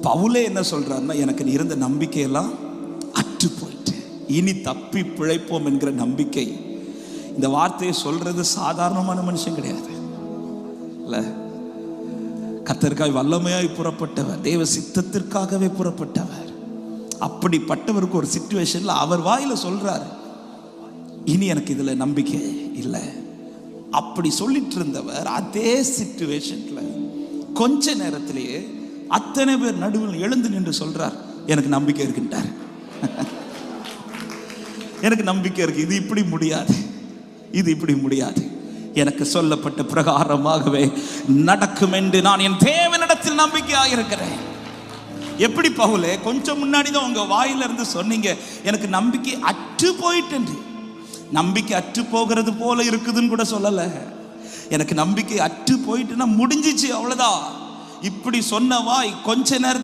பவுலே என்ன சொல்றாருன்னா, எனக்கு இருந்த நம்பிக்கையெல்லாம் அற்று போயிட்டு இனி தப்பி பிழைப்போம் என்கிற நம்பிக்கை. இந்த வார்த்தையை சொல்றது சாதாரணமான மனுஷன் கிடையாது இல்ல. கர்த்தருக்காய் வல்லமையாய் புறப்பட்டவர், தேவ சித்தத்திற்காகவே புறப்பட்டவர். அப்படிப்பட்டவருக்கு ஒரு சிச்சுவேஷன்ல அவர் வாயில சொல்றாரு, இனி எனக்கு இதுல நம்பிக்கை இல்லை. அப்படி சொல்லிட்டு இருந்தவர் அதே சிச்சுவேஷன்ல கொஞ்ச நேரத்திலேயே அத்தனை பேர் நடுவில் எழுந்து நின்று சொல்றார், எனக்கு நம்பிக்கை இருக்குன்றார். எனக்கு நம்பிக்கை இருக்கு, இது இப்படி முடியாது, இது இப்படி முடியாது, எனக்கு சொல்லப்பட்ட பிரகாரமாகவே நடக்கும் என்று நான் என் தேவனிடத்தில் நம்பிக்கையாக இருக்கிறேன். எப்படி பவுலே, கொஞ்சம் முன்னாடி தான் உங்க வாயில இருந்து சொன்னீங்க எனக்கு நம்பிக்கை அற்று போயிட்டு. நம்பிக்கை அற்று போகிறது போல இருக்குதுன்னு கூட சொல்லல. எனக்கு நம்பிக்கை அற்று போயிட்டுன்னா முடிஞ்சிச்சு, அவ்வளவுதான். இப்படி சொன்ன வாய் கொஞ்ச நேரம்